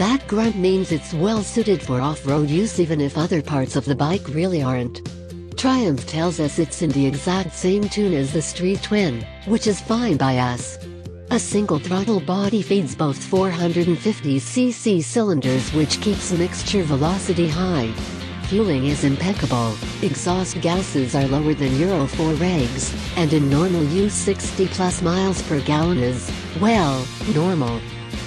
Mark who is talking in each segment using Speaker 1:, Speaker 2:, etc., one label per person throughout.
Speaker 1: That grunt means it's well suited for off-road use even if other parts of the bike really aren't. Triumph tells us it's in the exact same tune as the Street Twin, which is fine by us. A single throttle body feeds both 450cc cylinders, which keeps mixture velocity high. Fueling is impeccable, exhaust gases are lower than Euro 4 regs, and in normal use 60 plus miles per gallon is, well, normal.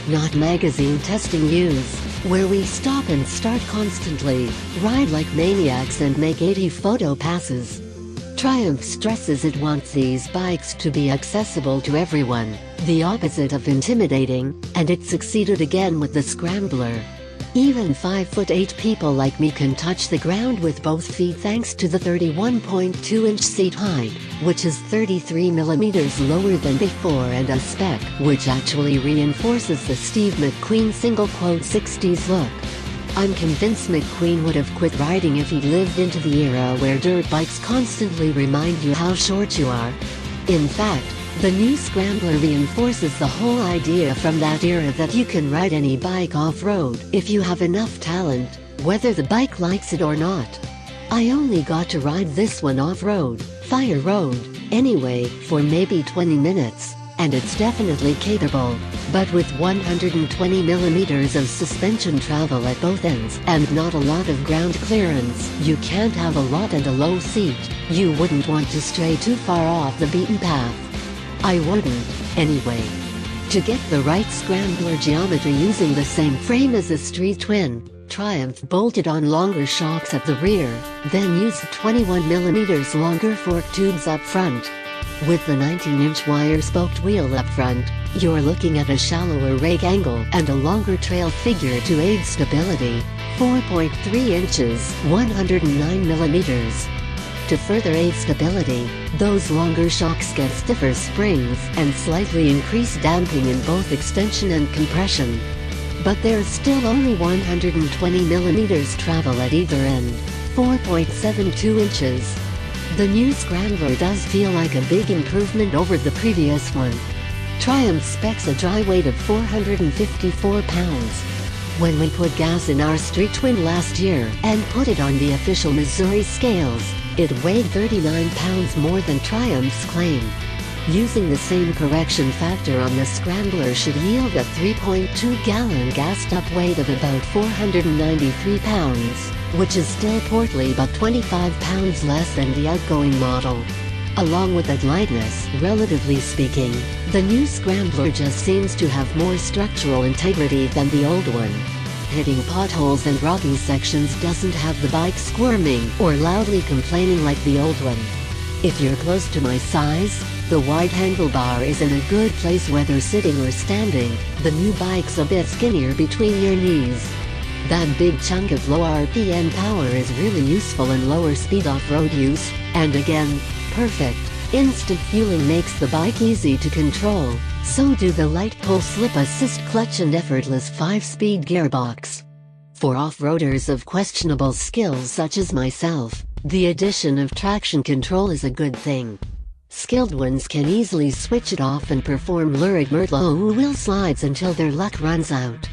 Speaker 1: Not magazine testing use, where we stop and start constantly, ride like maniacs and make 80 photo passes. Triumph stresses it wants these bikes to be accessible to everyone, the opposite of intimidating, and it succeeded again with the Scrambler. Even 5'8" people like me can touch the ground with both feet thanks to the 31.2-inch seat height, which is 33mm lower than before, and a spec which actually reinforces the Steve McQueen single-quote 60s look. I'm convinced McQueen would have quit riding if he lived into the era where dirt bikes constantly remind you how short you are. In fact, the new Scrambler reinforces the whole idea from that era that you can ride any bike off-road if you have enough talent, whether the bike likes it or not. I only got to ride this one off-road, fire road, anyway, for maybe 20 minutes, and it's definitely capable, but with 120mm of suspension travel at both ends and not a lot of ground clearance, you can't have a lot and a low seat. You wouldn't want to stray too far off the beaten path. I wouldn't, anyway. To get the right Scrambler geometry using the same frame as the Street Twin, Triumph bolted on longer shocks at the rear, then used 21mm longer fork tubes up front. With the 19-inch wire-spoked wheel up front, you're looking at a shallower rake angle and a longer trail figure to aid stability, 4.3 inches, 109mm. To further aid stability, those longer shocks get stiffer springs and slightly increased damping in both extension and compression. But there's still only 120mm travel at either end, 4.72 inches. The new Scrambler does feel like a big improvement over the previous one. Triumph specs a dry weight of 454 pounds. When we put gas in our Street Twin last year and put it on the official Missouri scales, it weighed 39 pounds more than Triumph's claim. Using the same correction factor on the Scrambler should yield a 3.2-gallon gassed-up weight of about 493 pounds, which is still portly but 25 pounds less than the outgoing model. Along with that lightness, relatively speaking, the new Scrambler just seems to have more structural integrity than the old one. Hitting potholes and rocky sections doesn't have the bike squirming or loudly complaining like the old one. If you're close to my size, the wide handlebar is in a good place whether sitting or standing. The new bike's a bit skinnier between your knees. That big chunk of low RPM power is really useful in lower speed off-road use, and again, perfect. Instant fueling makes the bike easy to control, so do the light pull slip assist clutch and effortless 5-speed gearbox. For off-roaders of questionable skills such as myself, the addition of traction control is a good thing. Skilled ones can easily switch it off and perform lurid low wheel slides until their luck runs out.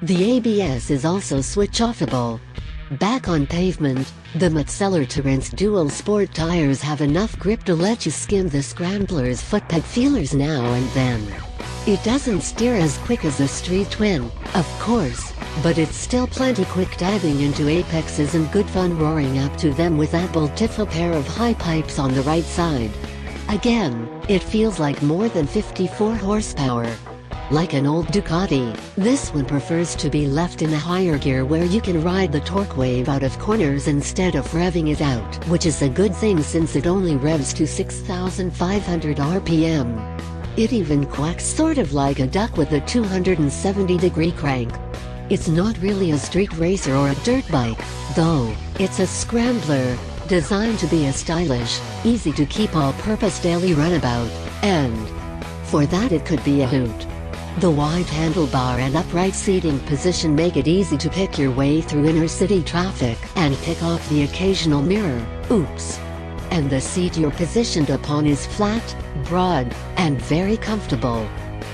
Speaker 1: The ABS is also switch-offable. Back on pavement, the Metzeler Terrence dual sport tires have enough grip to let you skim the Scrambler's footpeg feelers now and then. It doesn't steer as quick as the Street Twin, of course, but it's still plenty quick diving into apexes and good fun roaring up to them with that beautiful pair of high pipes on the right side. Again, it feels like more than 54 horsepower. Like an old Ducati, this one prefers to be left in a higher gear where you can ride the torque wave out of corners instead of revving it out, which is a good thing since it only revs to 6,500 RPM. It even quacks sort of like a duck with a 270-degree crank. It's not really a street racer or a dirt bike, though. It's a Scrambler, designed to be a stylish, easy-to-keep all-purpose daily runabout, and for that it could be a hoot. The wide handlebar and upright seating position make it easy to pick your way through inner-city traffic and pick off the occasional mirror, oops. And the seat you're positioned upon is flat, broad, and very comfortable.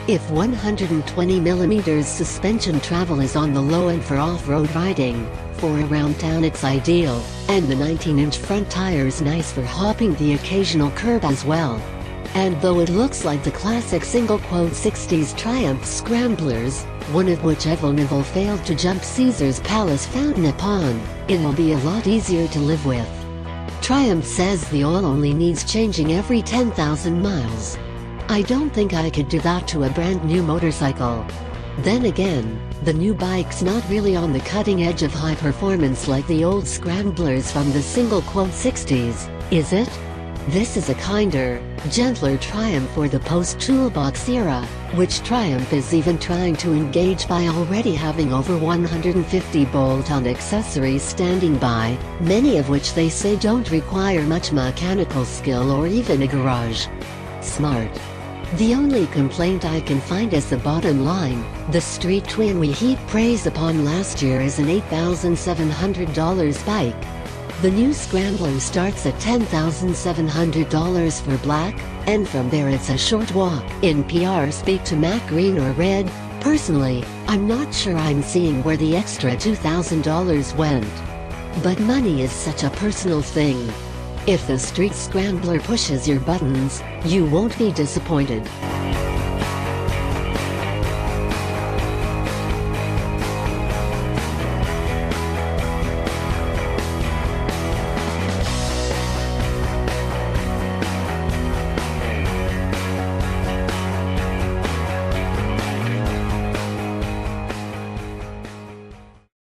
Speaker 1: If 120mm suspension travel is on the low end for off-road riding, for around town it's ideal, and the 19-inch front tire's nice for hopping the occasional curb as well. And though it looks like the classic single-60s Triumph Scramblers, one of which Evelnevel failed to jump Caesar's Palace fountain upon, it'll be a lot easier to live with. Triumph says the oil only needs changing every 10,000 miles. I don't think I could do that to a brand new motorcycle. Then again, the new bike's not really on the cutting edge of high performance like the old Scramblers from the single-60s, is it? This is a kinder, gentler Triumph for the post-toolbox era, which Triumph is even trying to engage by already having over 150 bolt-on accessories standing by, many of which they say don't require much mechanical skill or even a garage. Smart. The only complaint I can find is the bottom line. The street twin we heaped praise upon last year is an $8,700 bike. The new Scrambler starts at $10,700 for black, and from there it's a short walk. In PR speak to Matt Green or Red. Personally, I'm not sure I'm seeing where the extra $2,000 went. But money is such a personal thing. If the street Scrambler pushes your buttons, you won't be disappointed.